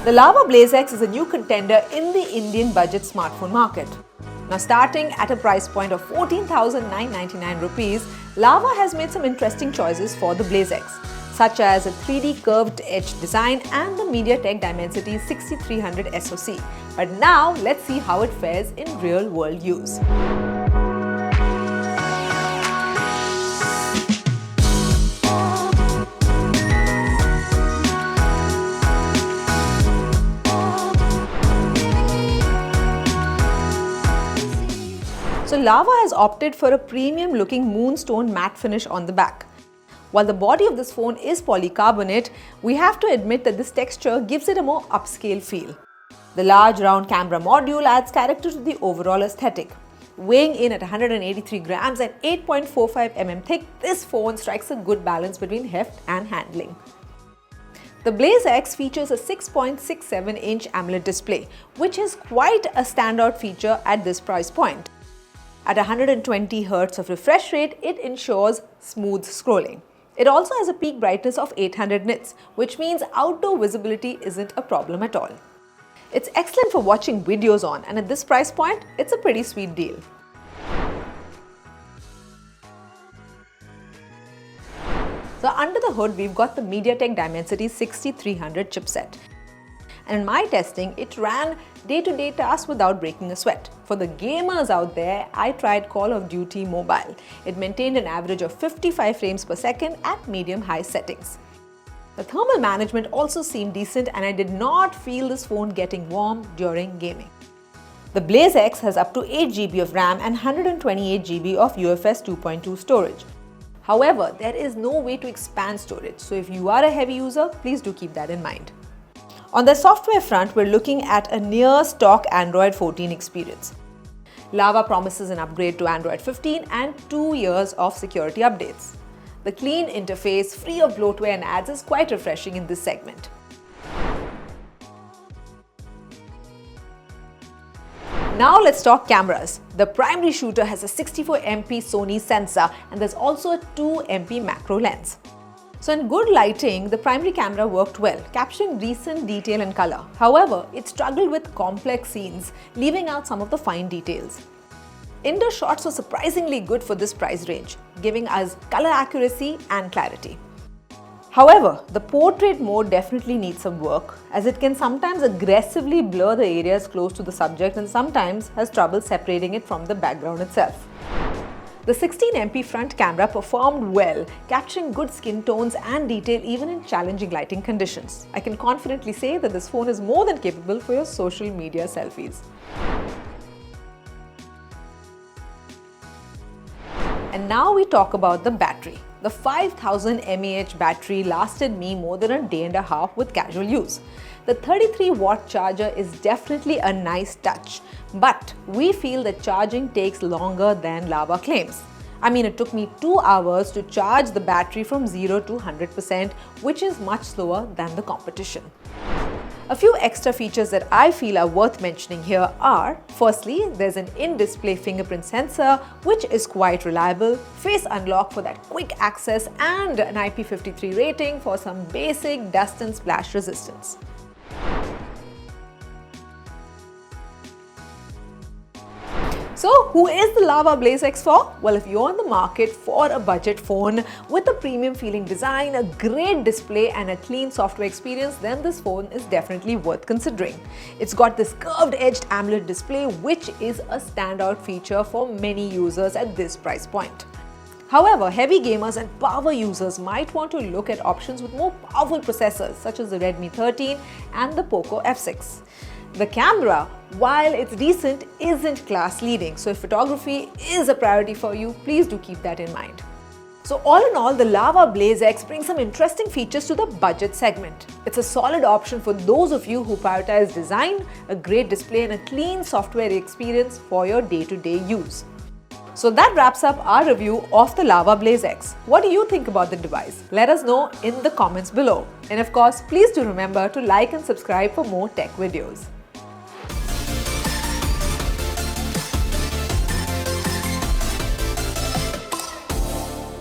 The Lava Blaze X is a new contender in the Indian budget smartphone market. Now starting at a price point of 14,999 rupees, Lava has made some interesting choices for the Blaze X, such as a 3D curved edge design and the Mediatek Dimensity 6300 SoC. But now let's see how it fares in real world use. So Lava has opted for a premium looking moonstone matte finish on the back. While the body of this phone is polycarbonate, we have to admit that this texture gives it a more upscale feel. The large round camera module adds character to the overall aesthetic. Weighing in at 183 grams and 8.45 mm thick, this phone strikes a good balance between heft and handling. The Blaze X features a 6.67-inch AMOLED display, which is quite a standout feature at this price point. At 120 Hz of refresh rate, it ensures smooth scrolling. It also has a peak brightness of 800 nits, which means outdoor visibility isn't a problem at all. It's excellent for watching videos on, and at this price point, it's a pretty sweet deal. So under the hood, we've got the Mediatek Dimensity 6300 chipset. And in my testing, it ran day-to-day tasks without breaking a sweat. For the gamers out there, I tried Call of Duty Mobile. It maintained an average of 55 frames per second at medium-high settings. The thermal management also seemed decent, and I did not feel this phone getting warm during gaming. The Blaze X has up to 8 GB of RAM and 128 GB of UFS 2.2 storage. However, there is no way to expand storage, so if you are a heavy user, please do keep that in mind. On the software front, we're looking at a near-stock Android 14 experience. Lava promises an upgrade to Android 15 and 2 years of security updates. The clean interface, free of bloatware and ads, is quite refreshing in this segment. Now let's talk cameras. The primary shooter has a 64MP Sony sensor, and there's also a 2MP macro lens. So in good lighting, the primary camera worked well, capturing decent detail and color. However, it struggled with complex scenes, leaving out some of the fine details. Indoor shots were surprisingly good for this price range, giving us color accuracy and clarity. However, the portrait mode definitely needs some work, as it can sometimes aggressively blur the areas close to the subject and sometimes has trouble separating it from the background itself. The 16MP front camera performed well, capturing good skin tones and detail even in challenging lighting conditions. I can confidently say that this phone is more than capable for your social media selfies. And now we talk about the battery. The 5000 mAh battery lasted me more than a day and a half with casual use. The 33-watt charger is definitely a nice touch, but we feel that charging takes longer than Lava claims. I mean, it took me 2 hours to charge the battery from 0 to 100%, which is much slower than the competition. A few extra features that I feel are worth mentioning here are, firstly, there's an in-display fingerprint sensor, which is quite reliable, face unlock for that quick access, and an IP53 rating for some basic dust and splash resistance. So, who is the Lava Blaze X for? Well, if you're in the market for a budget phone with a premium feeling design, a great display and a clean software experience, then this phone is definitely worth considering. It's got this curved edged AMOLED display, which is a standout feature for many users at this price point. However, heavy gamers and power users might want to look at options with more powerful processors such as the Redmi 13 and the Poco F6. The camera, while it's decent, isn't class leading, so if photography is a priority for you, please do keep that in mind. So all in all, the Lava Blaze X brings some interesting features to the budget segment. It's a solid option for those of you who prioritize design, a great display and a clean software experience for your day-to-day use. So that wraps up our review of the Lava Blaze X. What do you think about the device? Let us know in the comments below. And of course, please do remember to like and subscribe for more tech videos.